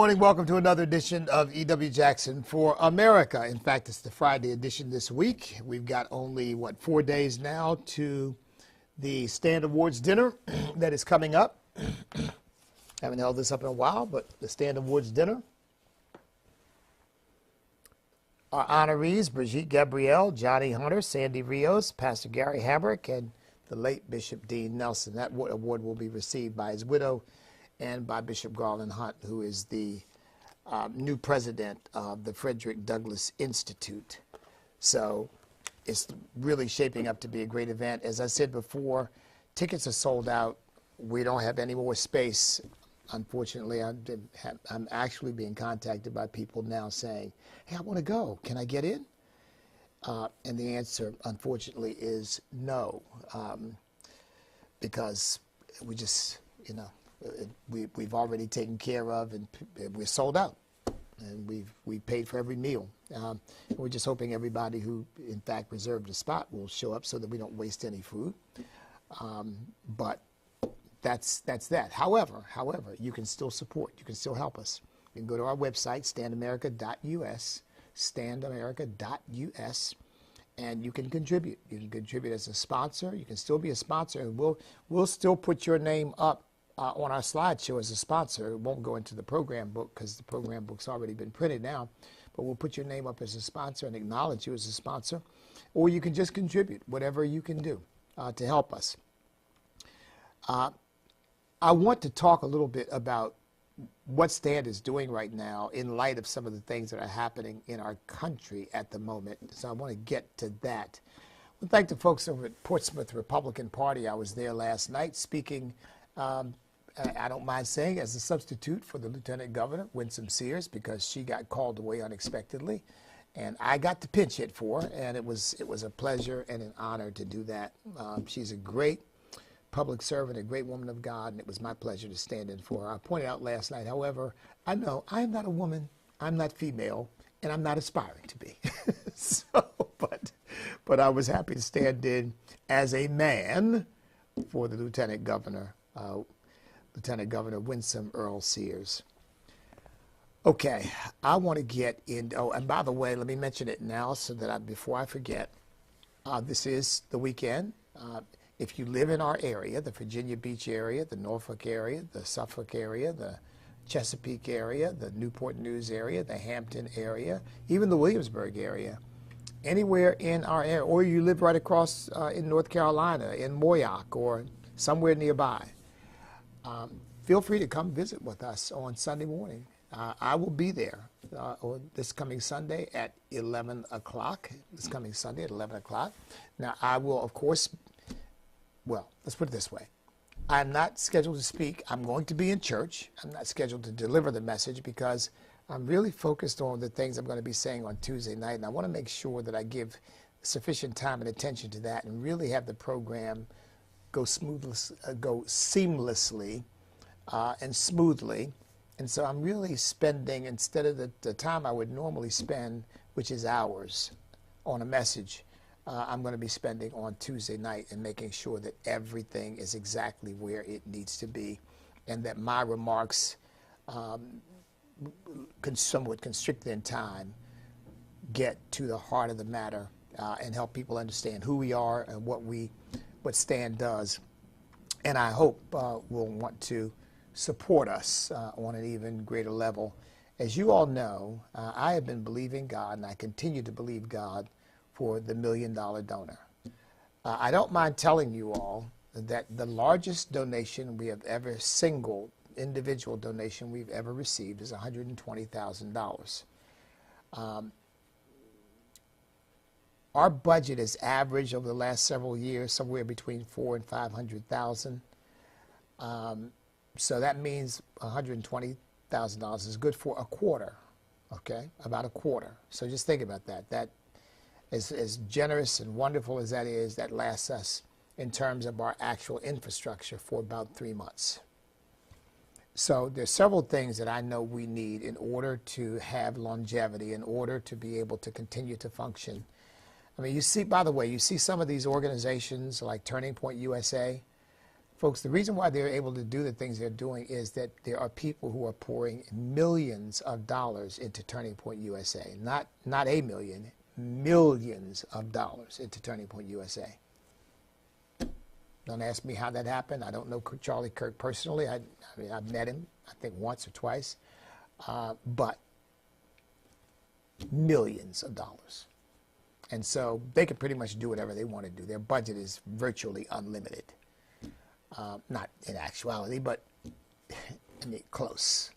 morning. Welcome to another edition of E.W. Jackson for America. In fact, it's the Friday edition this week. We've got only, 4 days now to the Stand Awards dinner that is coming up. Haven't held this up in a while, but the Stand Awards dinner. Our honorees, Brigitte Gabrielle, Johnny Hunter, Sandy Rios, Pastor Gary Hamrick, and the late Bishop Dean Nelson. That award will be received by his widow and by Bishop Garland Hunt, who is the new president of the Frederick Douglass Institute. So it's really shaping up to be a great event. As I said before, tickets are sold out. We don't have any more space. Unfortunately, I'm actually being contacted by people now saying, hey, I want to go. Can I get in? And the answer, unfortunately, is no, because we just, we've already taken care of, and we're sold out, and we've paid for every meal. We're just hoping everybody who, in fact, reserved a spot will show up so that we don't waste any food. But that's that. However, you can still support. You can still help us. You can go to our website, standamerica.us, standamerica.us, and you can contribute. You can contribute as a sponsor. You can still be a sponsor, and we'll still put your name up on our slideshow as a sponsor. It won't go into the program book because the program book's already been printed now, but we'll put your name up as a sponsor and acknowledge you as a sponsor, or you can just contribute, whatever you can do to help us. I want to talk a little bit about what Stand is doing right now in light of some of the things that are happening in our country at the moment. So I want to get to that. I would thank the folks over at Portsmouth Republican Party. I was there last night speaking, I don't mind saying, as a substitute for the Lieutenant Governor, Winsome Sears, because she got called away unexpectedly. And I got to pinch hit for her, and it was a pleasure and an honor to do that. She's a great public servant, a great woman of God, and it was my pleasure to stand in for her. I pointed out last night, however, I know I am not a woman, I'm not female, and I'm not aspiring to be. But I was happy to stand in as a man for the Lieutenant Governor Winsome Earl Sears. Okay, I want to get in. Oh, and by the way, let me mention it now so that before I forget. This is the weekend. If you live in our area, the Virginia Beach area, the Norfolk area, the Suffolk area, the Chesapeake area, the Newport News area, the Hampton area, even the Williamsburg area, anywhere in our area, or you live right across in North Carolina, in Moyock, or somewhere nearby, feel free to come visit with us on Sunday morning. I will be there this coming Sunday at 11 o'clock. This coming Sunday at 11 o'clock. Now, I will, of course, well, let's put it this way. I'm not scheduled to speak. I'm going to be in church. I'm not scheduled to deliver the message because I'm really focused on the things I'm going to be saying on Tuesday night, and I want to make sure that I give sufficient time and attention to that and really have the program go seamlessly and smoothly. And so I'm really spending, instead of the time I would normally spend, which is hours, on a message, I'm going to be spending on Tuesday night and making sure that everything is exactly where it needs to be, and that my remarks, somewhat constricted in time, get to the heart of the matter and help people understand who we are and what Stand does. And I hope will want to support us on an even greater level. As you all know, I have been believing God, and I continue to believe God, for the $1 Million Donor. I don't mind telling you all that the largest donation we have ever, single individual donation we've ever received is $120,000. Our budget has averaged over the last several years somewhere between $400,000 and $500,000. So that means $120,000 is good for a quarter, okay? About a quarter. So just think about that. That, as generous and wonderful as that is, that lasts us in terms of our actual infrastructure for about 3 months. So there's several things that I know we need in order to have longevity, in order to be able to continue to function. I mean, you see, by the way, you see some of these organizations like Turning Point USA. Folks, the reason why they're able to do the things they're doing is that there are people who are pouring millions of dollars into Turning Point USA. Not a million, millions of dollars into Turning Point USA. Don't ask me how that happened. I don't know Charlie Kirk personally. I mean, I've met him, I think, once or twice. But millions of dollars. And so they can pretty much do whatever they want to do. Their budget is virtually unlimited. Not in actuality, but I mean, close,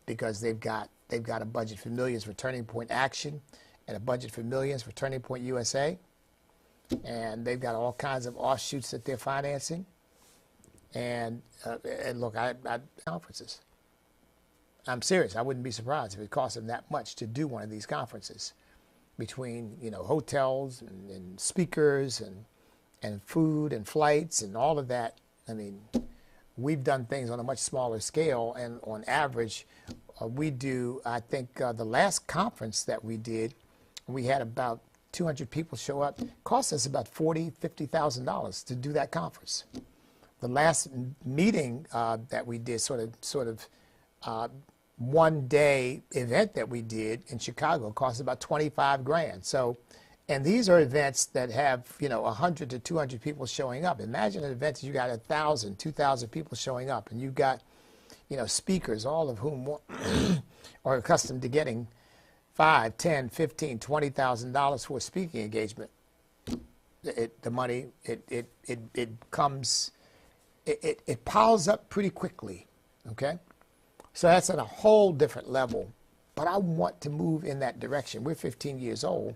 because they've got a budget for millions for Turning Point Action, and a budget for millions for Turning Point USA, and they've got all kinds of offshoots that they're financing. And look, I conferences. I'm serious. I wouldn't be surprised if it cost them that much to do one of these conferences, between hotels and speakers and food and flights and all of that. I mean, we've done things on a much smaller scale, and on average, we do, I think the last conference that we did, we had about 200 people show up. It cost us about $40,000, $50,000 to do that conference. The last meeting that we did, sort of one-day event that we did in Chicago, cost about 25 grand. So, and these are events that have 100 to 200 people showing up. Imagine an event that you got 1,000, 2,000 people showing up, and you've got speakers, all of whom are accustomed to getting $5,000, $10,000, $15,000, $20,000 for a speaking engagement. The money it piles up pretty quickly. Okay. So that's at a whole different level, but I want to move in that direction. We're 15 years old,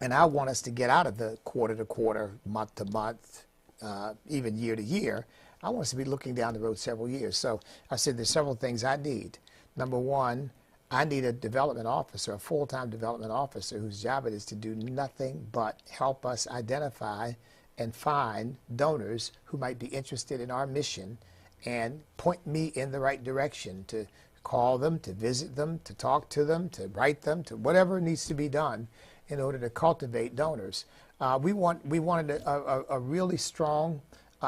and I want us to get out of the quarter to quarter, month to month, even year to year. I want us to be looking down the road several years. So I said there's several things I need. Number one, I need a development officer, a full-time development officer whose job it is to do nothing but help us identify and find donors who might be interested in our mission and point me in the right direction, to call them, to visit them, to talk to them, to write them, to whatever needs to be done in order to cultivate donors. We wanted a really strong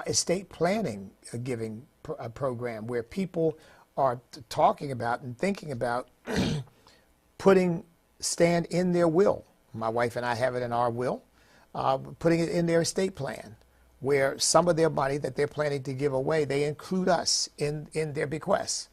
estate planning giving program where people are talking about and thinking about putting stand in their will. My wife and I have it in our will, putting it in their estate plan, where some of their money that they're planning to give away, they include us in their bequests.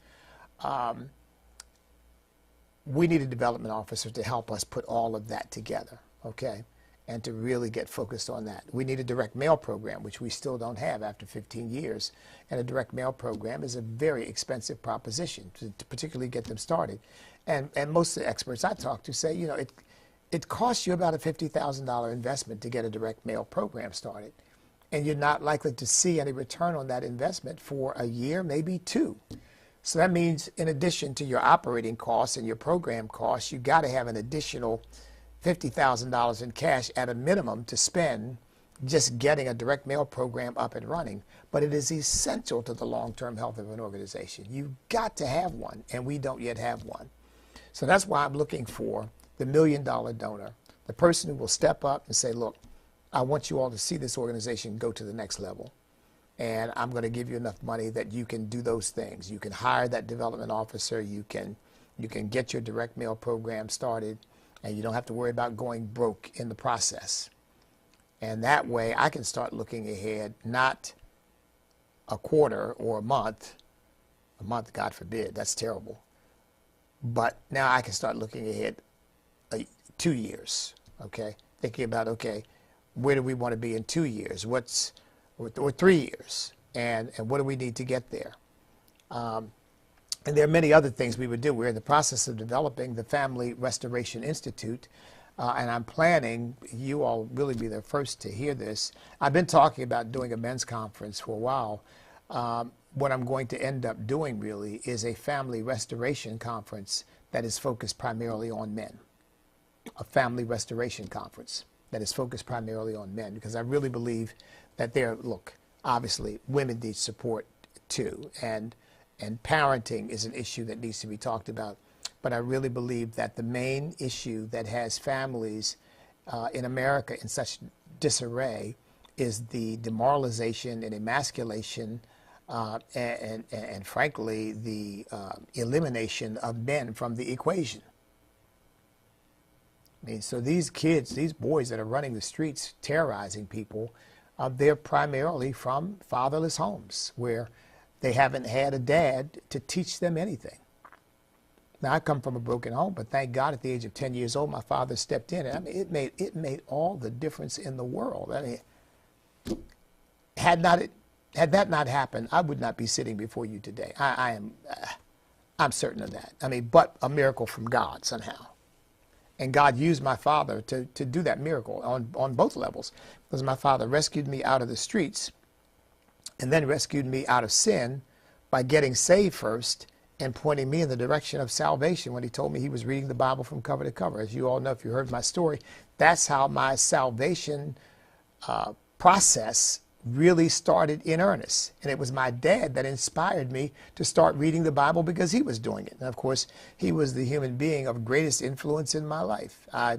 We need a development officer to help us put all of that together, okay, and to really get focused on that. We need a direct mail program, which we still don't have after 15 years. And a direct mail program is a very expensive proposition to particularly get them started. And most of the experts I talk to say, it costs you about a $50,000 investment to get a direct mail program started. And you're not likely to see any return on that investment for a year, maybe two. So that means in addition to your operating costs and your program costs, you've got to have an additional $50,000 in cash at a minimum to spend just getting a direct mail program up and running. But it is essential to the long-term health of an organization. You've got to have one, and we don't yet have one. So that's why I'm looking for the $1 million donor, the person who will step up and say, look, I want you all to see this organization go to the next level. And I'm going to give you enough money that you can do those things. You can hire that development officer. You can get your direct mail program started, and you don't have to worry about going broke in the process. And that way I can start looking ahead, not a quarter or a month, God forbid, that's terrible. But now I can start looking ahead 2 years, okay? Thinking about, okay, where do we want to be in 2 years? Or 3 years? And what do we need to get there? And there are many other things we would do. We're in the process of developing the Family Restoration Institute, and I'm planning, you all really be the first to hear this. I've been talking about doing a men's conference for a while. What I'm going to end up doing really is a family restoration conference that is focused primarily on men. A family restoration conference that is focused primarily on men, because I really believe that obviously women need support too, and parenting is an issue that needs to be talked about. But I really believe that the main issue that has families in America in such disarray is the demoralization and emasculation and frankly, the elimination of men from the equation. I mean, so these kids, these boys that are running the streets terrorizing people, they're primarily from fatherless homes where they haven't had a dad to teach them anything. Now, I come from a broken home, but thank God at the age of 10 years old, my father stepped in. And I mean, it made all the difference in the world. I mean, had that not happened, I would not be sitting before you today. I'm certain of that. I mean, but a miracle from God somehow. And God used my father to do that miracle on both levels. Because my father rescued me out of the streets and then rescued me out of sin by getting saved first and pointing me in the direction of salvation when he told me he was reading the Bible from cover to cover. As you all know, if you heard my story, that's how my salvation process really started in earnest. And it was my dad that inspired me to start reading the Bible because he was doing it. And of course, he was the human being of greatest influence in my life. I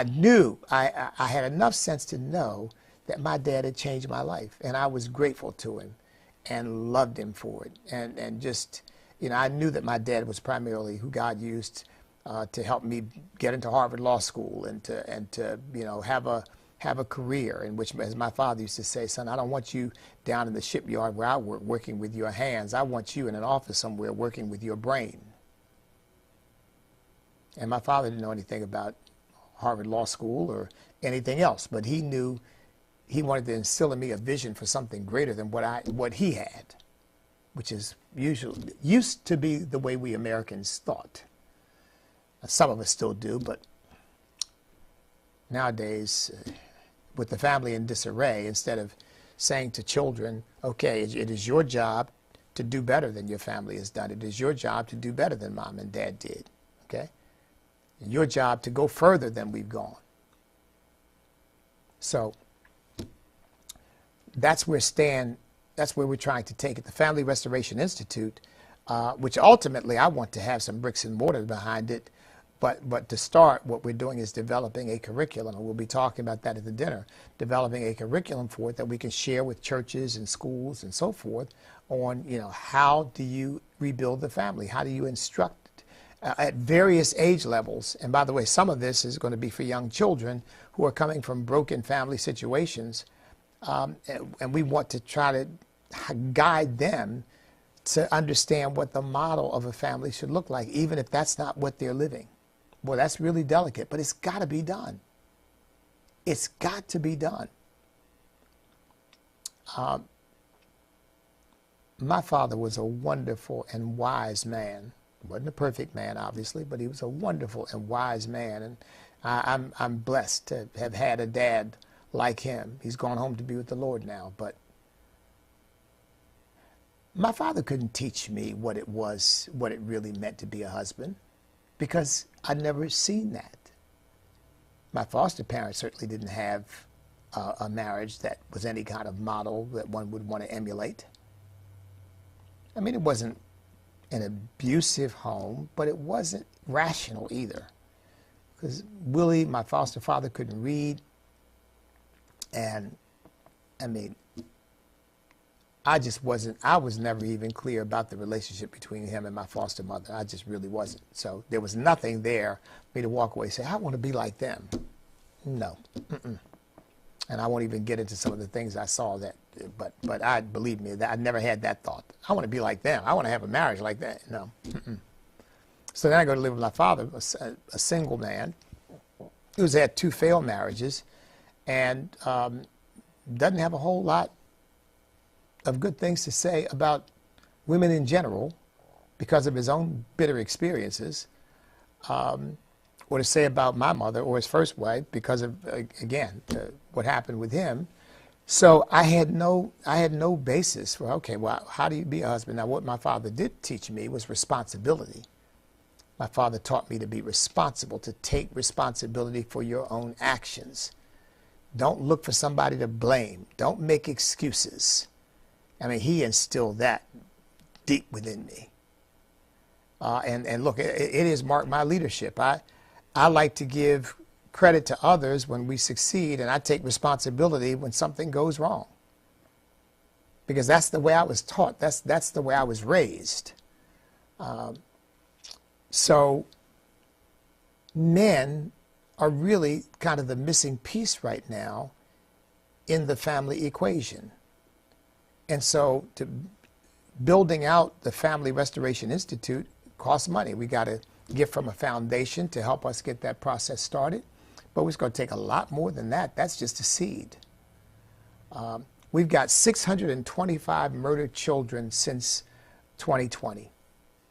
knew, I had enough sense to know that my dad had changed my life. And I was grateful to him and loved him for it. And just, you know, I knew that my dad was primarily who God used to help me get into Harvard Law School and to you know, have a career in which, as my father used to say, son, I don't want you down in the shipyard where I work working with your hands. I want you in an office somewhere working with your brain. And my father didn't know anything about Harvard Law School or anything else, but he knew he wanted to instill in me a vision for something greater than what he had, which is used to be the way we Americans thought. Some of us still do, but nowadays, with the family in disarray, instead of saying to children, okay, it is your job to do better than your family has done. It is your job to do better than mom and dad did, okay? And your job to go further than we've gone. So that's where we're trying to take it. The Family Restoration Institute, which ultimately I want to have some bricks and mortar behind it. But to start, what we're doing is developing a curriculum, and we'll be talking about that at the dinner, developing a curriculum for it that we can share with churches and schools and so forth on, you know, how do you rebuild the family? How do you instruct at various age levels? And by the way, some of this is going to be for young children who are coming from broken family situations, and we want to try to guide them to understand what the model of a family should look like, even if that's not what they're living. Well, that's really delicate, but it's got to be done. It's got to be done. My father was a wonderful and wise man. He wasn't a perfect man, obviously, but he was a wonderful and wise man. And I'm blessed to have had a dad like him. He's gone home to be with the Lord now, but my father couldn't teach me what it really meant to be a husband, because I'd never seen that. My foster parents certainly didn't have a marriage that was any kind of model that one would want to emulate. I mean, it wasn't an abusive home, but it wasn't rational either. Because Willie, my foster father, couldn't read. And, I mean, I was never even clear about the relationship between him and my foster mother. I just really wasn't. So there was nothing there for me to walk away and say, I want to be like them. No. And I won't even get into some of the things I saw that, but believe me, that I never had that thought. I want to be like them. I want to have a marriage like that. No. So then I go to live with my father, a single man who's had 2 failed marriages and doesn't have a whole lot of good things to say about women in general because of his own bitter experiences, or to say about my mother or his first wife because of, again, what happened with him. So I had no basis for, okay, well, how do you be a husband? Now, what my father did teach me was responsibility. My father taught me to be responsible, to take responsibility for your own actions. Don't look for somebody to blame. Don't make excuses. I mean, he instilled that deep within me. And look, it has marked my leadership. I like to give credit to others when we succeed, and I take responsibility when something goes wrong. Because that's the way I was taught. That's the way I was raised. So men are really kind of the missing piece right now in the family equation. And so building out the Family Restoration Institute costs money. We got to get from a foundation to help us get that process started. But it's going to take a lot more than that. That's just a seed. We've got 625 murdered children since 2020.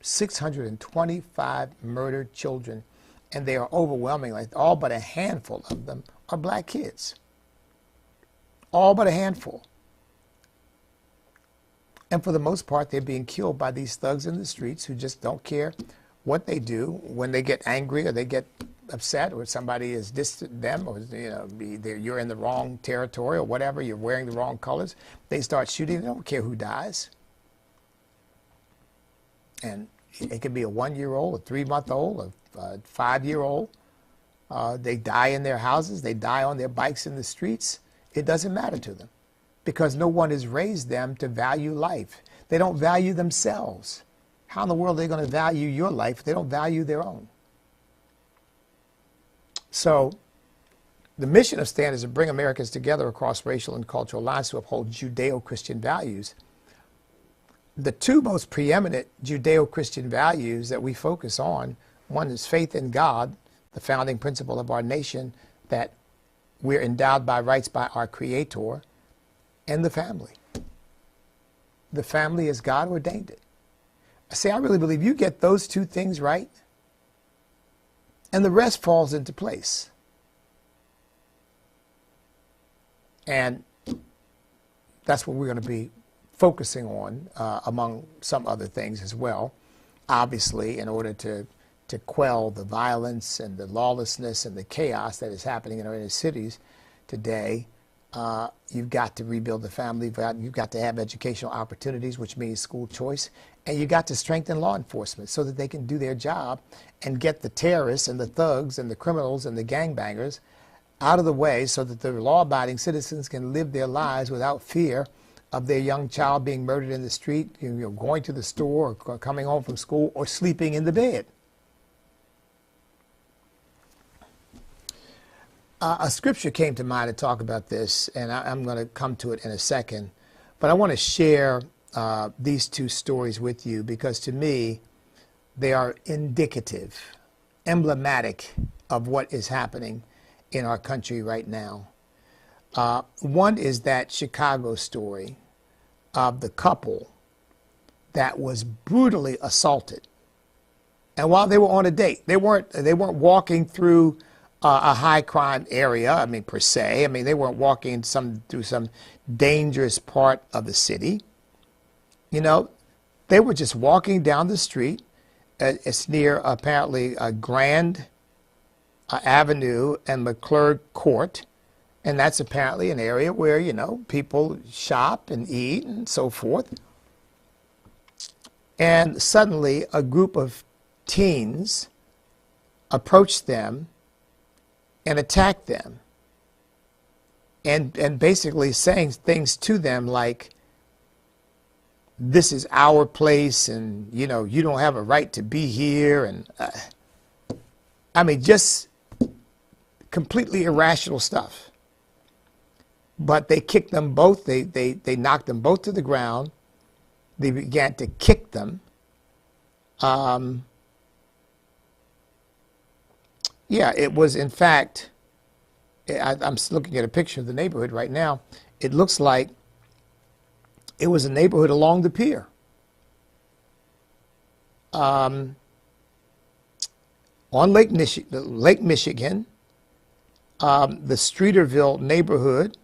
625 murdered children. And they are overwhelming. Like all but a handful of them are black kids. All but a handful. And for the most part, they're being killed by these thugs in the streets who just don't care what they do when they get angry or they get upset or somebody is distant them or you're in the wrong territory or whatever, you're wearing the wrong colors. They start shooting. They don't care who dies. And it could be a 1-year-old, a 3-month-old, a 5-year-old. They die in their houses. They die on their bikes in the streets. It doesn't matter to them because no one has raised them to value life. They don't value themselves. How in the world are they going to value your life if they don't value their own? So the mission of STAND is to bring Americans together across racial and cultural lines to uphold Judeo-Christian values. The two most preeminent Judeo-Christian values that we focus on, one is faith in God, the founding principle of our nation, that we're endowed by rights by our Creator, and the family. The family as God ordained it. I really believe you get those two things right, and the rest falls into place. And that's what we're going to be focusing on, among some other things as well. Obviously, in order to quell the violence and the lawlessness and the chaos that is happening in our inner cities today, you've got to rebuild the family. You've got to have educational opportunities, which means school choice. And you got to strengthen law enforcement so that they can do their job and get the terrorists and the thugs and the criminals and the gangbangers out of the way so that the law-abiding citizens can live their lives without fear of their young child being murdered in the street, going to the store or coming home from school or sleeping in the bed. A scripture came to mind to talk about this, and I'm going to come to it in a second. But I want to share these two stories with you because to me, they are indicative, emblematic of what is happening in our country right now. One is that Chicago story of the couple that was brutally assaulted. And while they were on a date, they weren't walking through a high crime area, per se. They weren't walking through some dangerous part of the city. They were just walking down the street. It's near, apparently, Grand Avenue and McClurg Court. And that's apparently an area where, people shop and eat and so forth. And suddenly a group of teens approached them and attacked them. And basically saying things to them like, this is our place and, you don't have a right to be here. And just completely irrational stuff. But they kicked them both. They knocked them both to the ground. They began to kick them. It was, in fact, I'm looking at a picture of the neighborhood right now. It looks like it was a neighborhood along the pier. On Lake Michigan, the Streeterville neighborhood,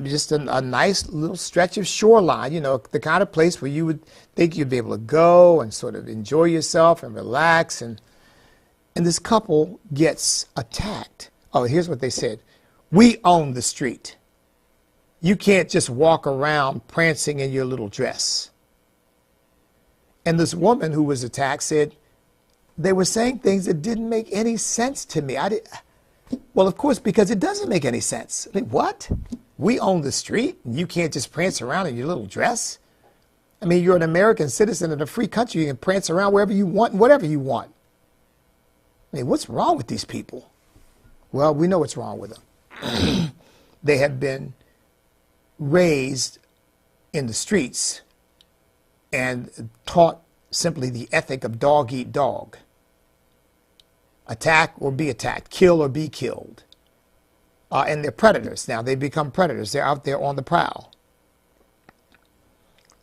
just a nice little stretch of shoreline, the kind of place where you would think you'd be able to go and sort of enjoy yourself and relax. And this couple gets attacked. Oh, here's what they said. We own the street. You can't just walk around prancing in your little dress. And this woman who was attacked said, they were saying things that didn't make any sense to me. Well, of course, because it doesn't make any sense. Like, what? We own the street, and you can't just prance around in your little dress? I mean, you're an American citizen in a free country. You can prance around wherever you want and whatever you want. I mean, what's wrong with these people? Well, we know what's wrong with them. They have been raised in the streets and taught simply the ethic of dog eat dog. Attack or be attacked, kill or be killed. And they're predators now. They become predators. They're out there on the prowl.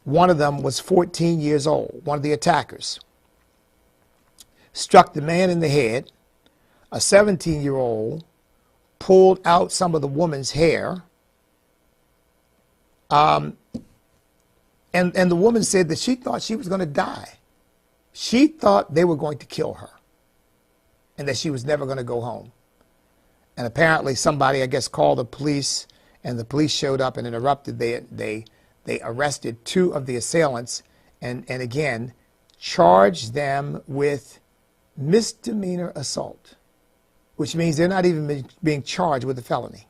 One of them was 14 years old, one of the attackers. Struck the man in the head. A 17-year-old pulled out some of the woman's hair. And the woman said that she thought she was going to die. She thought they were going to kill her and that she was never going to go home. And apparently somebody, I guess, called the police, and the police showed up and interrupted. They arrested two of the assailants and again charged them with misdemeanor assault, which means they're not even being charged with a felony.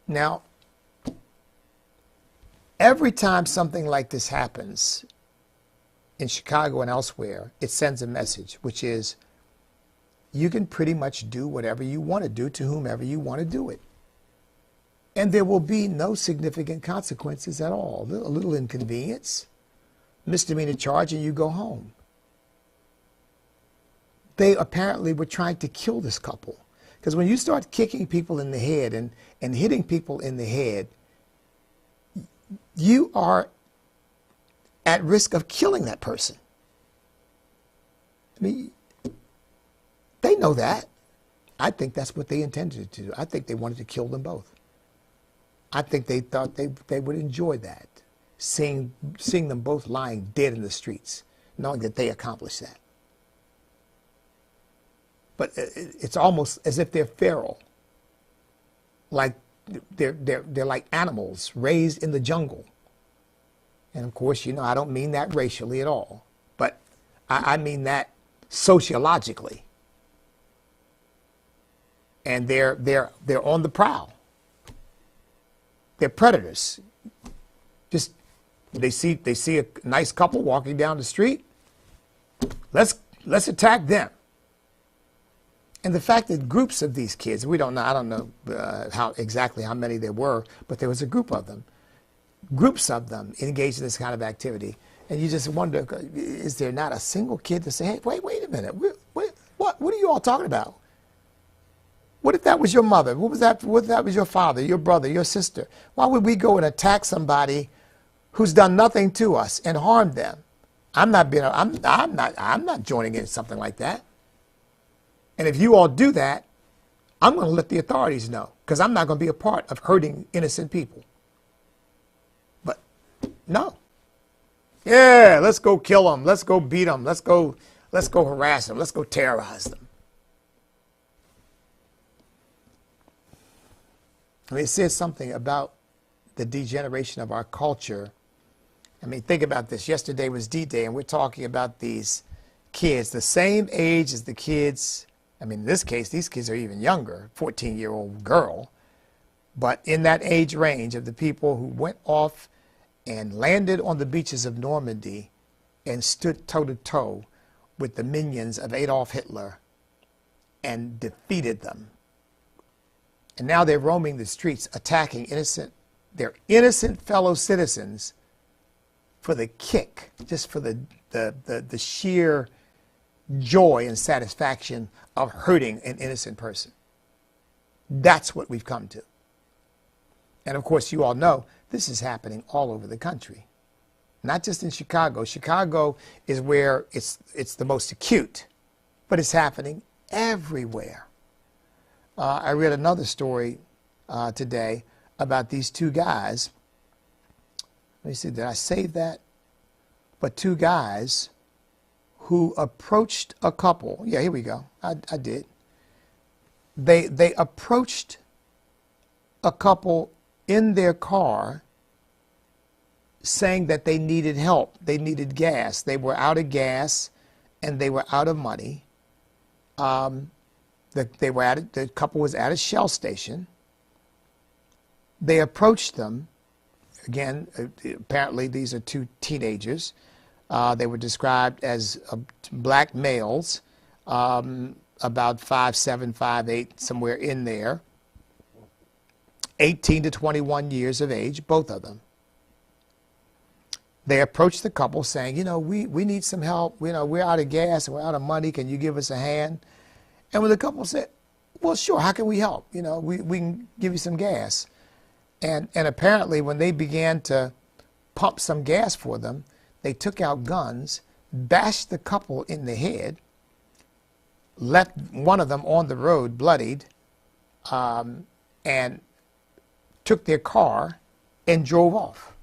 Now, every time something like this happens in Chicago and elsewhere, it sends a message, which is you can pretty much do whatever you want to do to whomever you want to do it. And there will be no significant consequences at all. A little inconvenience, misdemeanor charge, and you go home. They apparently were trying to kill this couple. Because when you start kicking people in the head and hitting people in the head, you are at risk of killing that person. I mean, they know that. I think that's what they intended to do. I think they wanted to kill them both. I think they thought they would enjoy that, seeing them both lying dead in the streets, knowing that they accomplished that. But it's almost as if they're feral, like they're like animals raised in the jungle. And of course, you know, I don't mean that racially at all, but I mean that sociologically. And they're on the prowl. They're predators. Just they see a nice couple walking down the street. Let's attack them. And the fact that groups of these kids, I don't know exactly how many there were, but there was a group of them. Groups of them engaged in this kind of activity. And you just wonder, is there not a single kid to say, hey, wait a minute, what are you all talking about? What if that was your mother? What if that was your father, your brother, your sister? Why would we go and attack somebody who's done nothing to us and harmed them? I'm not joining in something like that. And if you all do that, I'm going to let the authorities know, because I'm not going to be a part of hurting innocent people. But no. Yeah, let's go kill them. Let's go beat them. Let's go harass them. Let's go terrorize them. I mean, it says something about the degeneration of our culture. I mean, think about this. Yesterday was D-Day, and we're talking about these kids, the same age as the kids. I mean, in this case, these kids are even younger, 14-year-old girl. But in that age range of the people who went off and landed on the beaches of Normandy and stood toe-to-toe with the minions of Adolf Hitler and defeated them. And now they're roaming the streets, attacking their innocent fellow citizens for the kick, just for the sheer joy and satisfaction of hurting an innocent person. That's what we've come to. And of course, you all know this is happening all over the country, not just in Chicago. Chicago is where it's the most acute, but it's happening everywhere. I read another story today about these two guys. Let me see, did I save that? But two guys who approached a couple. Yeah, here we go. I did. They approached a couple in their car saying that they needed help. They needed gas. They were out of gas and they were out of money. The couple was at a Shell station. They approached them. Again, apparently these are two teenagers. They were described as black males, about 5'7", 5'8", somewhere in there. 18 to 21 years of age, both of them. They approached the couple saying, we need some help. We're out of gas and we're out of money. Can you give us a hand? And when the couple said, well, sure, how can we help? We can give you some gas. And apparently when they began to pump some gas for them, they took out guns, bashed the couple in the head, left one of them on the road bloodied, and took their car and drove off.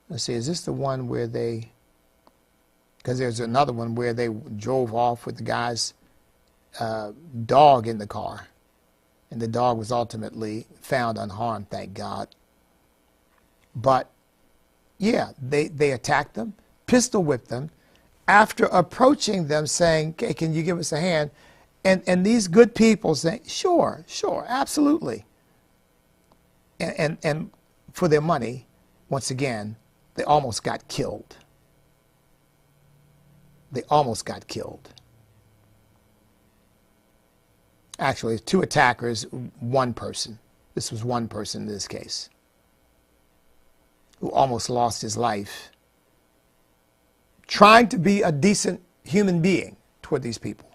Let's see, is this the one where they, because there's another one where they drove off with the guy's dog in the car. And the dog was ultimately found unharmed, thank God. But, yeah, they attacked them, pistol whipped them, after approaching them saying, okay, can you give us a hand? And these good people say, sure, absolutely. And for their money, once again, they almost got killed. They almost got killed. Actually, two attackers, one person. This was one person in this case, who almost lost his life trying to be a decent human being toward these people.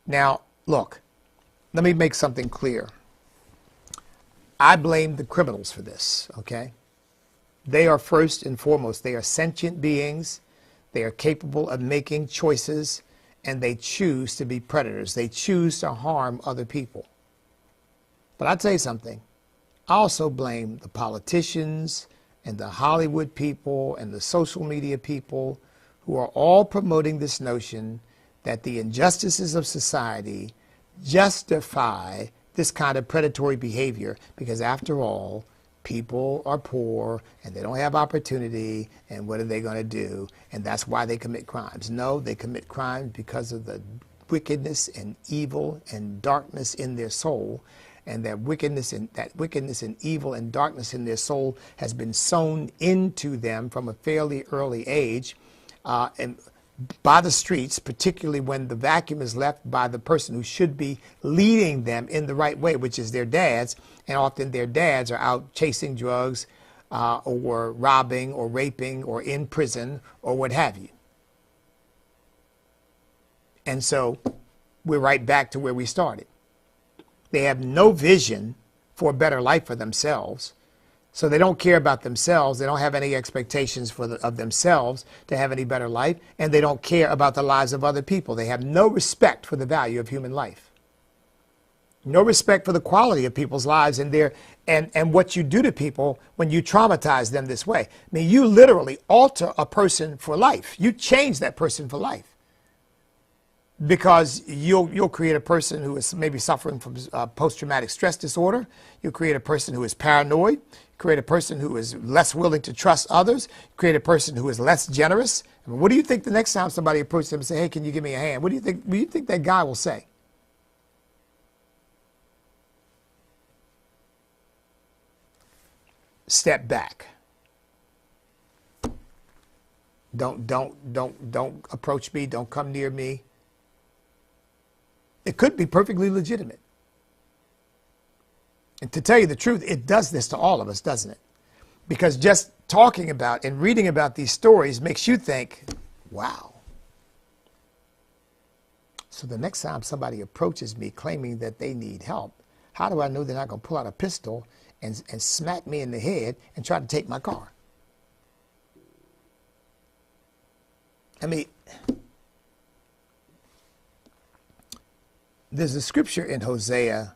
Now, look, let me make something clear. I blame the criminals for this, okay? They are first and foremost, they are sentient beings. They are capable of making choices, and they choose to be predators. They choose to harm other people. But I'll tell you something. I also blame the politicians and the Hollywood people and the social media people who are all promoting this notion that the injustices of society justify this kind of predatory behavior because, after all, people are poor and they don't have opportunity, and what are they going to do? And that's why they commit crimes. No, they commit crimes because of the wickedness and evil and darkness in their soul, and that wickedness and evil and darkness in their soul has been sown into them from a fairly early age, and by the streets, particularly when the vacuum is left by the person who should be leading them in the right way, which is their dads. And often their dads are out chasing drugs or robbing or raping or in prison or what have you. And so we're right back to where we started. They have no vision for a better life for themselves. So they don't care about themselves. They don't have any expectations of themselves to have any better life. And they don't care about the lives of other people. They have no respect for the value of human life. No respect for the quality of people's lives and what you do to people when you traumatize them this way. I mean, you literally alter a person for life. You change that person for life. Because you'll create a person who is maybe suffering from post-traumatic stress disorder. You'll create a person who is paranoid. Create a person who is less willing to trust others. Create a person who is less generous. I mean, what do you think the next time somebody approaches them and say, hey, can you give me a hand? What do you think that guy will say? Step back. Don't approach me. Don't come near me. It could be perfectly legitimate. And to tell you the truth, it does this to all of us, doesn't it? Because just talking about and reading about these stories makes you think, wow. So the next time somebody approaches me claiming that they need help, how do I know they're not going to pull out a pistol and smack me in the head and try to take my car? I mean, there's a scripture in Hosea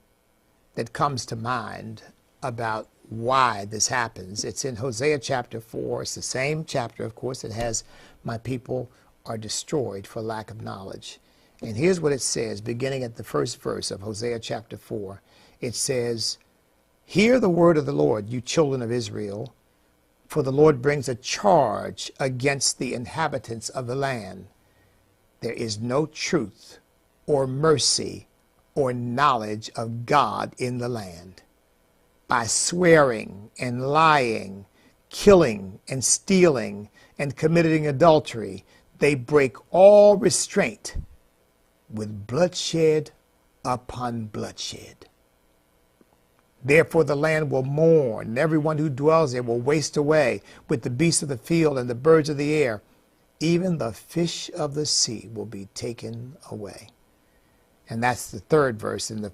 that comes to mind about why this happens. It's in Hosea chapter 4. It's the same chapter, of course, that has my people are destroyed for lack of knowledge. And here's what it says, beginning at the first verse of Hosea chapter 4. It says, Hear the word of the Lord, you children of Israel, for the Lord brings a charge against the inhabitants of the land. There is no truth or mercy or knowledge of God in the land. By swearing and lying, killing and stealing and committing adultery, they break all restraint with bloodshed upon bloodshed. Therefore the land will mourn, and everyone who dwells there will waste away with the beasts of the field and the birds of the air. Even the fish of the sea will be taken away. And that's the third verse. In the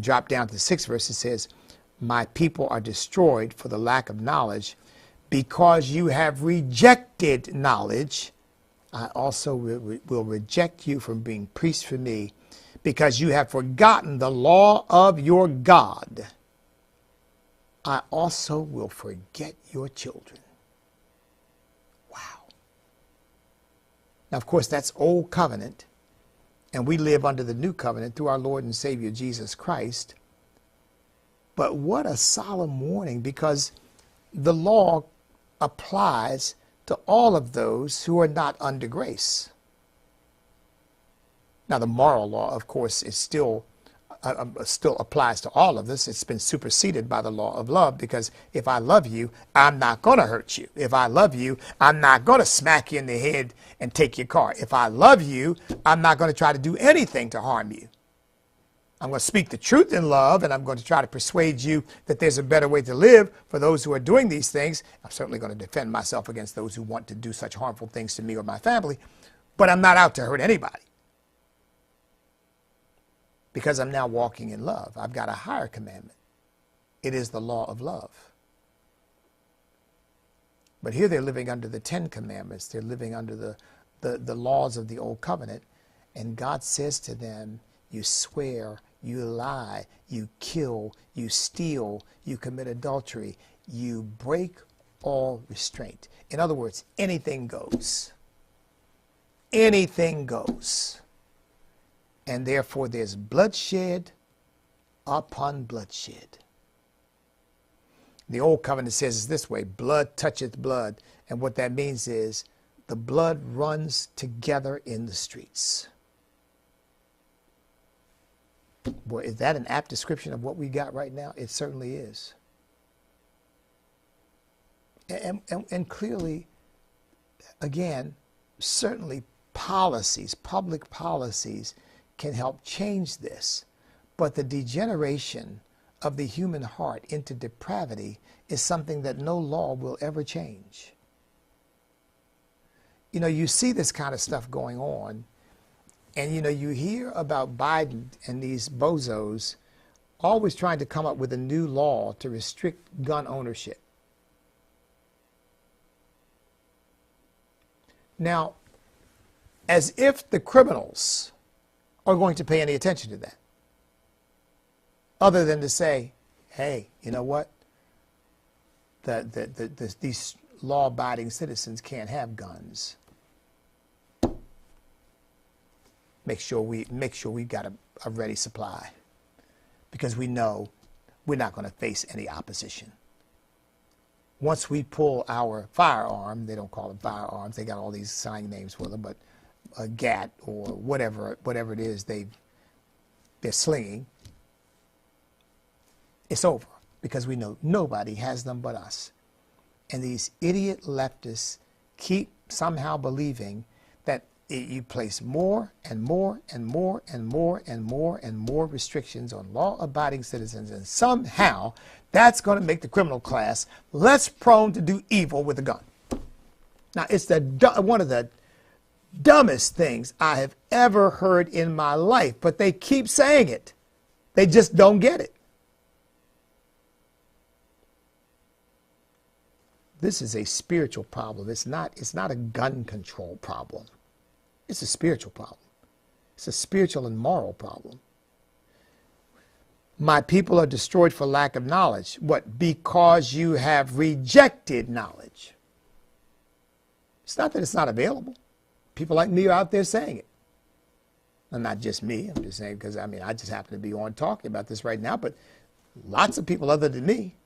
drop down to the sixth verse, it says, my people are destroyed for the lack of knowledge. Because you have rejected knowledge, I also will reject you from being priests for me, because you have forgotten the law of your God. I also will forget your children. Wow. Now, of course, that's old covenant, and we live under the new covenant through our Lord and Savior Jesus Christ. But what a solemn warning, because the law applies to all of those who are not under grace. Now, the moral law, of course, is still applies to all of us. It's been superseded by the law of love, because if I love you, I'm not going to hurt you. If I love you, I'm not going to smack you in the head and take your car. If I love you, I'm not going to try to do anything to harm you. I'm going to speak the truth in love, and I'm going to try to persuade you that there's a better way to live for those who are doing these things. I'm certainly going to defend myself against those who want to do such harmful things to me or my family, but I'm not out to hurt anybody, because I'm now walking in love. I've got a higher commandment. It is the law of love. But here they're living under the 10 commandments. They're living under the laws of the old covenant, and God says to them, you swear, you lie, you kill, you steal, you commit adultery, you break all restraint. In other words, anything goes. Anything goes. And therefore there's bloodshed upon bloodshed. The old covenant says it this way, blood toucheth blood. And what that means is the blood runs together in the streets. Boy, is that an apt description of what we got right now? It certainly is. And clearly, again, certainly policies, public policies, can help change this. But the degeneration of the human heart into depravity is something that no law will ever change. You know, you see this kind of stuff going on, and, you know, you hear about Biden and these bozos always trying to come up with a new law to restrict gun ownership. Now, as if the criminals are going to pay any attention to that, other than to say, hey, you know what? These law-abiding citizens can't have guns. Make sure we've got a ready supply, because we know we're not going to face any opposition. Once we pull our firearm, they don't call them firearms, they got all these sign names for them, but a gat or whatever it is they're slinging, it's over, because we know nobody has them but us. And these idiot leftists keep somehow believing that you place more and more and more and more and more and more restrictions on law-abiding citizens, and somehow that's going to make the criminal class less prone to do evil with a gun. Now, it's one of the dumbest things I have ever heard in my life, but they keep saying it. They just don't get it. This is a spiritual problem. It's not a gun control problem. It's a spiritual problem. It's a spiritual and moral problem. My people are destroyed for lack of knowledge. What? Because you have rejected knowledge. It's not that it's not available. People like me are out there saying it. And not just me. I'm just saying because, I just happen to be on talking about this right now. But Lots of people other than me.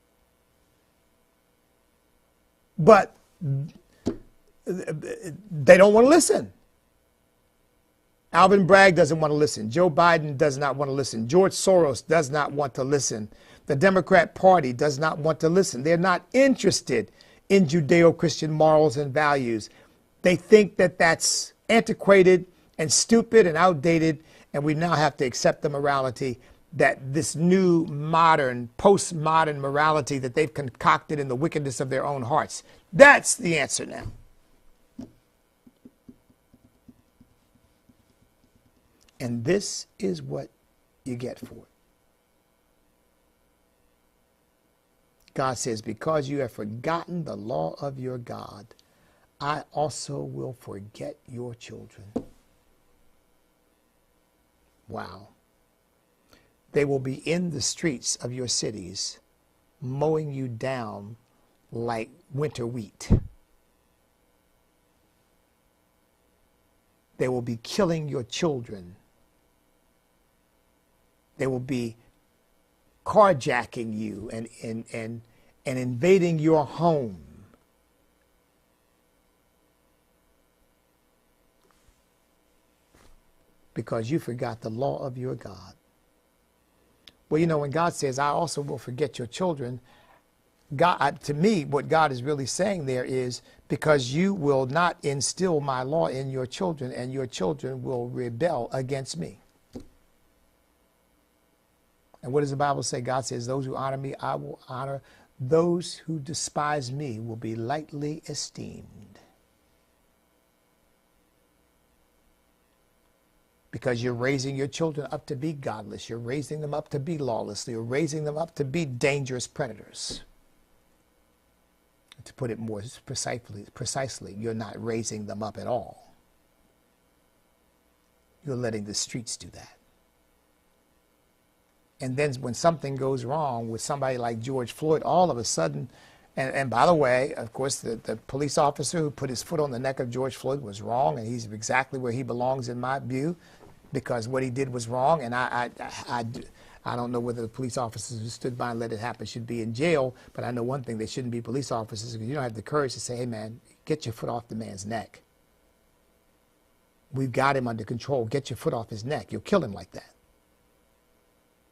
But they don't want to listen. Alvin Bragg doesn't want to listen. Joe Biden does not want to listen. George Soros does not want to listen. The Democrat Party does not want to listen. They're not interested in Judeo-Christian morals and values. They think that that's antiquated and stupid and outdated, and we now have to accept the morality that this new modern, postmodern morality that they've concocted in the wickedness of their own hearts. That's the answer now. And this is what you get for it. God says, because you have forgotten the law of your God, I also will forget your children. Wow. They will be in the streets of your cities, mowing you down like winter wheat. They will be killing your children. They will be carjacking you and invading your home. Because you forgot the law of your God. Well, you know, when God says, I also will forget your children, God, to me, what God is really saying there is, because you will not instill my law in your children, and your children will rebel against me. And what does the Bible say? God says, those who honor me, I will honor. Those who despise me will be lightly esteemed. Because you're raising your children up to be godless. You're raising them up to be lawless. You're raising them up to be dangerous predators. To put it more precisely, you're not raising them up at all. You're letting the streets do that. And then when something goes wrong with somebody like George Floyd, all of a sudden, and by the way, of course, the police officer who put his foot on the neck of George Floyd was wrong, and he's exactly where he belongs in my view, because what he did was wrong. And I don't know whether the police officers who stood by and let it happen should be in jail, but I know one thing: they shouldn't be police officers, because you don't have the courage to say, hey man, get your foot off the man's neck. We've got him under control. Get your foot off his neck. You'll kill him like that.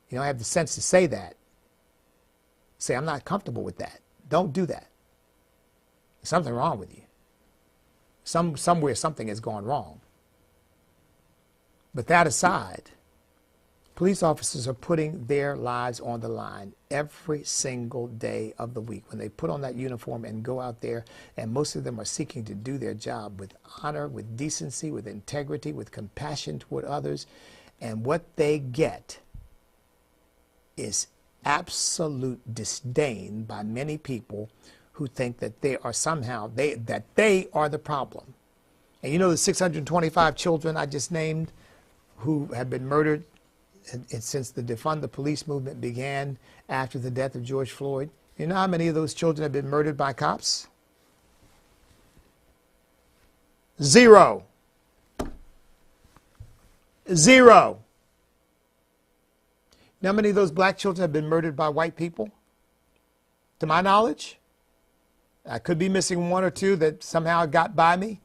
You don't have the sense to say that. Say, I'm not comfortable with that. Don't do that. There's something wrong with you. Somewhere something has gone wrong. But that aside, police officers are putting their lives on the line every single day of the week when they put on that uniform and go out there, and most of them are seeking to do their job with honor, with decency, with integrity, with compassion toward others. And what they get is absolute disdain by many people who think that they are somehow, that they are the problem. And you know the 625 children I just named who have been murdered since the Defund the Police movement began after the death of George Floyd? You know how many of those children have been murdered by cops? 0. 0. You know how many of those black children have been murdered by white people? To my knowledge, I could be missing one or two that somehow got by me.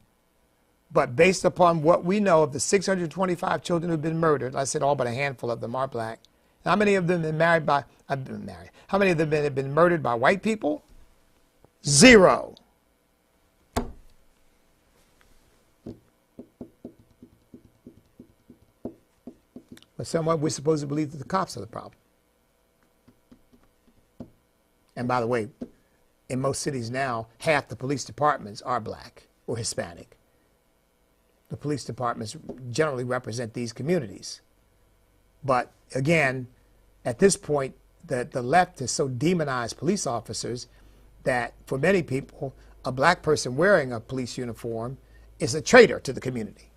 But based upon what we know of the 625 children who have been murdered, I said all but a handful of them are black. How many of them have been married? How many of them have been murdered by white people? 0. But somewhat we're supposed to believe that the cops are the problem. And by the way, in most cities now, half the police departments are black or Hispanic. The police departments generally represent these communities. But again, at this point, the left has so demonized police officers that for many people, a black person wearing a police uniform is a traitor to the community.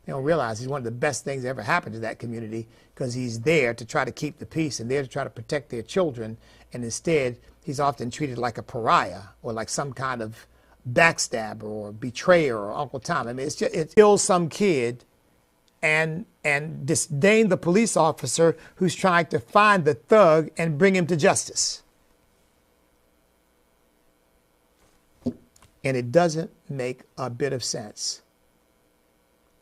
They don't realize he's one of the best things that ever happened to that community, because he's there to try to keep the peace and there to try to protect their children. And instead, he's often treated like a pariah or like some kind of backstabber or betrayer or Uncle Tom. I mean, it kills some kid and disdain the police officer who's trying to find the thug and bring him to justice. And it doesn't make a bit of sense.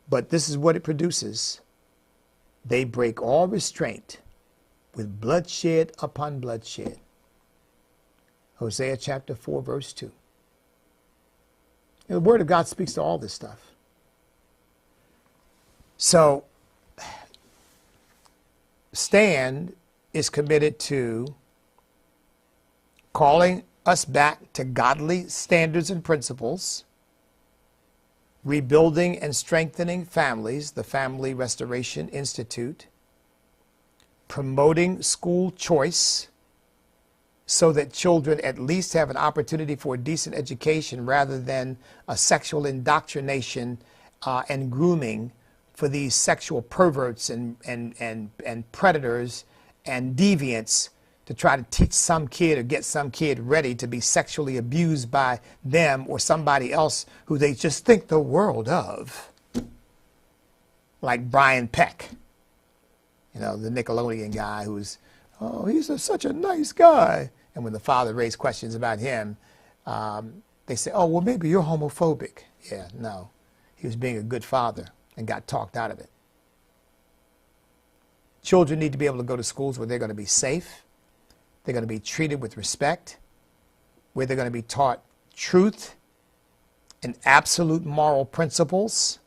But this is what it produces. They break all restraint with bloodshed upon bloodshed. Hosea chapter 4, verse 2. And the Word of God speaks to all this stuff. So, Stand is committed to calling us back to godly standards and principles, rebuilding and strengthening families, the Family Restoration Institute, promoting school choice so that children at least have an opportunity for a decent education rather than a sexual indoctrination and grooming for these sexual perverts and predators and deviants to try to teach some kid or get some kid ready to be sexually abused by them or somebody else who they just think the world of. Like Brian Peck, you know, the Nickelodeon guy who's, oh, he's such a nice guy. And when the father raised questions about him, they say, oh, well, maybe you're homophobic. Yeah, no. He was being a good father and got talked out of it. Children need to be able to go to schools where they're going to be safe, they're going to be treated with respect, where they're going to be taught truth and absolute moral principles,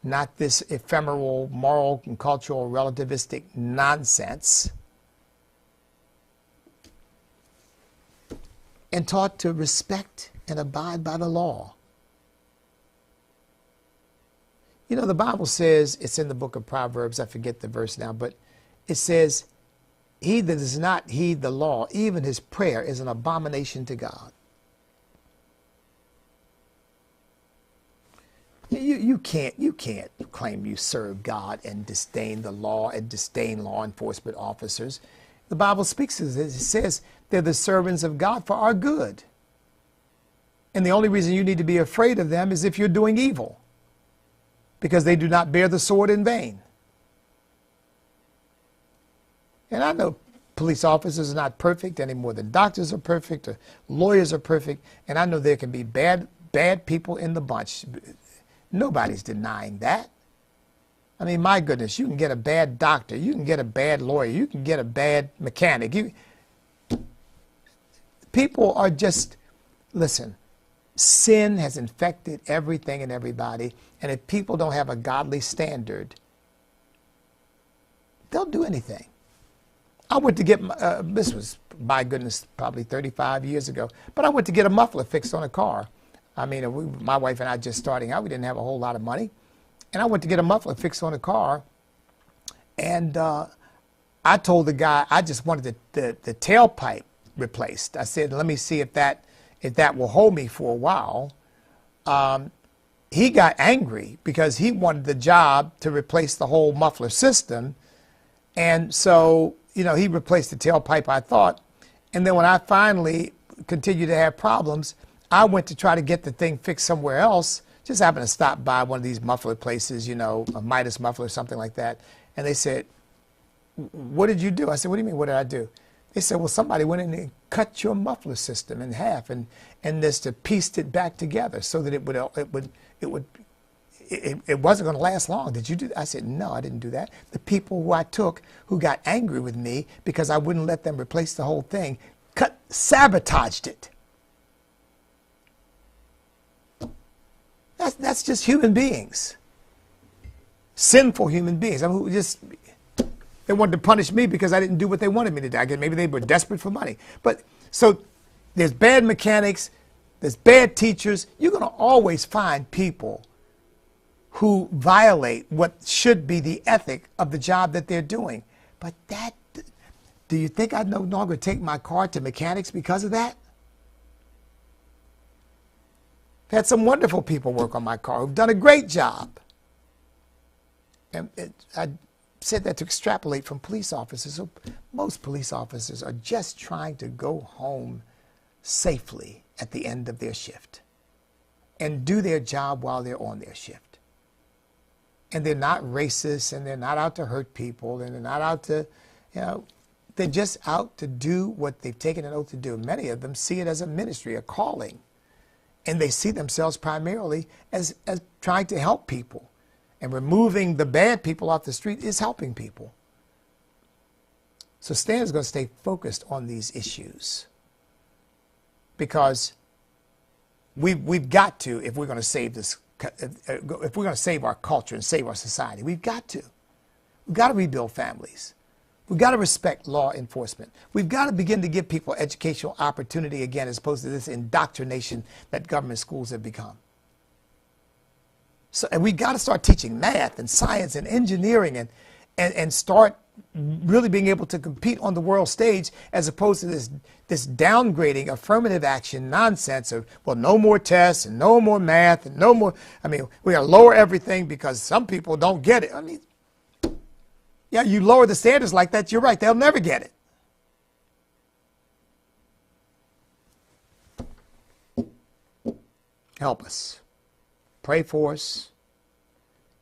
not this ephemeral moral and cultural relativistic nonsense, and taught to respect and abide by the law. You know, the Bible says, it's in the book of Proverbs, I forget the verse now, but it says, he that does not heed the law, even his prayer is an abomination to God. You can't claim you serve God and disdain the law and disdain law enforcement officers. The Bible speaks of this. It says they're the servants of God for our good. And the only reason you need to be afraid of them is if you're doing evil, because they do not bear the sword in vain. And I know police officers are not perfect any more than doctors are perfect or lawyers are perfect. And I know there can be bad people in the bunch. Nobody's denying that. I mean, my goodness, you can get a bad doctor, you can get a bad lawyer, you can get a bad mechanic. People are just, listen, sin has infected everything and everybody, and if people don't have a godly standard, they'll do anything. I went to get, this was, my goodness, probably 35 years ago, but I went to get a muffler fixed on a car. I mean, my wife and I just starting out, we didn't have a whole lot of money. And I went to get a muffler fixed on a car, and I told the guy I just wanted the tailpipe replaced. I said, let me see if that will hold me for a while. He got angry because he wanted the job to replace the whole muffler system. And so, you know, he replaced the tailpipe, I thought. And then when I finally continued to have problems, I went to try to get the thing fixed somewhere else. Just happened to stop by one of these muffler places, you know, a Midas muffler or something like that. And they said, what did you do? I said, what do you mean, what did I do? They said, well, somebody went in and cut your muffler system in half and just pieced it back together so that it wasn't going to last long. Did you do that? I said, no, I didn't do that. The people who I took who got angry with me because I wouldn't let them replace the whole thing, sabotaged it. That's just human beings. Sinful human beings. I mean, they wanted to punish me because I didn't do what they wanted me to do. I guess maybe they were desperate for money. But so there's bad mechanics, there's bad teachers. You're going to always find people who violate what should be the ethic of the job that they're doing. But do you think I'd no longer take my car to mechanics because of that? I've had some wonderful people work on my car who've done a great job. And I said that to extrapolate from police officers. So most police officers are just trying to go home safely at the end of their shift and do their job while they're on their shift. and they're not racist, and they're not out to hurt people, and they're not out to, they're just out to do what they've taken an oath to do. Many of them see it as a ministry, a calling, and they see themselves primarily as trying to help people. And removing the bad people off the street is helping people. So Stan is going to stay focused on these issues, because we've got to, if we're going to save this, if we're going to save our culture and save our society, we've got to rebuild families. We've got to respect law enforcement. We've got to begin to give people educational opportunity again, as opposed to this indoctrination that government schools have become. So, and we've got to start teaching math and science and engineering and start really being able to compete on the world stage, as opposed to this downgrading affirmative action nonsense of, well, no more tests and no more math and no more. I mean, we're going to lower everything because some people don't get it. I mean, yeah, you lower the standards like that, you're right, they'll never get it. Help us. Pray for us.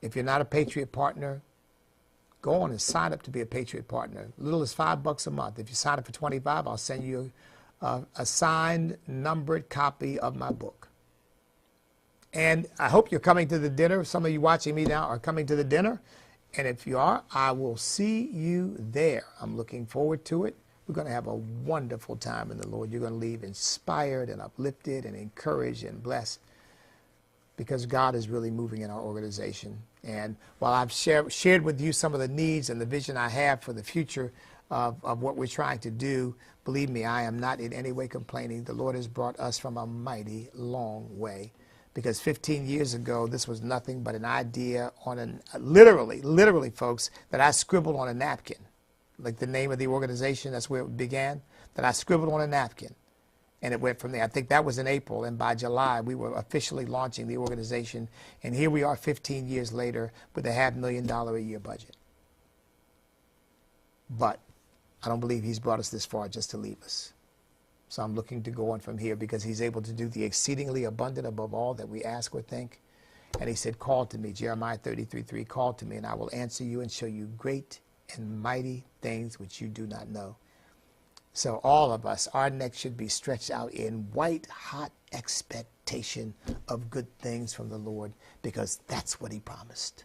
If you're not a Patriot Partner, go on and sign up to be a Patriot Partner. Little as $5 a month. If you sign up for $25, I'll send you a signed, numbered copy of my book. And I hope you're coming to the dinner. Some of you watching me now are coming to the dinner. And if you are, I will see you there. I'm looking forward to it. We're going to have a wonderful time in the Lord. You're going to leave inspired and uplifted and encouraged and blessed, because God is really moving in our organization. And while I've shared with you some of the needs and the vision I have for the future of what we're trying to do, believe me, I am not in any way complaining. The Lord has brought us from a mighty long way, because 15 years ago, this was nothing but an idea on literally, folks, that I scribbled on a napkin, like the name of the organization. That's where it began, that I scribbled on a napkin. And it went from there. I think that was in April, and by July, we were officially launching the organization. And here we are 15 years later with a $500,000 a year budget. But I don't believe he's brought us this far just to leave us. So I'm looking to go on from here, because he's able to do the exceedingly abundant above all that we ask or think. And he said, call to me, Jeremiah 33:3, call to me, and I will answer you and show you great and mighty things which you do not know. So all of us, our necks should be stretched out in white-hot expectation of good things from the Lord, because that's what he promised.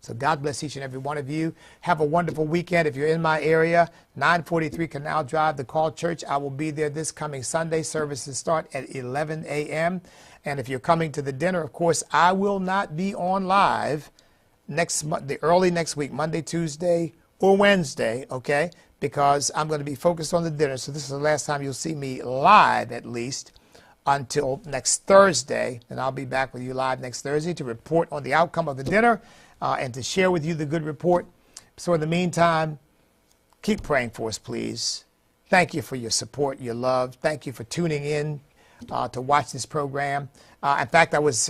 So God bless each and every one of you. Have a wonderful weekend. If you're in my area, 943 Canal Drive, the Call Church, I will be there this coming Sunday. Services start at 11 a.m. And if you're coming to the dinner, of course, I will not be on live early next week, Monday, Tuesday, or Wednesday, okay? Because I'm going to be focused on the dinner. So this is the last time you'll see me live, at least, until next Thursday. And I'll be back with you live next Thursday to report on the outcome of the dinner and to share with you the good report. So in the meantime, keep praying for us, please. Thank you for your support, your love. Thank you for tuning in to watch this program. In fact, I was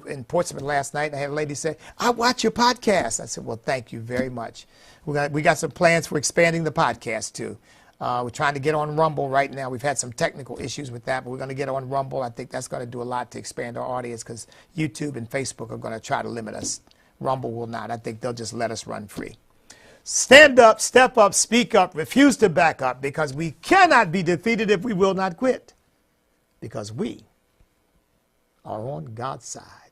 in Portsmouth last night, and I had a lady say, I watch your podcast. I said, well, thank you very much. We got some plans for expanding the podcast, too. We're trying to get on Rumble right now. We've had some technical issues with that, but we're going to get on Rumble. I think that's going to do a lot to expand our audience, because YouTube and Facebook are going to try to limit us. Rumble will not. I think they'll just let us run free. Stand up, step up, speak up, refuse to back up, because we cannot be defeated if we will not quit, because we are on God's side.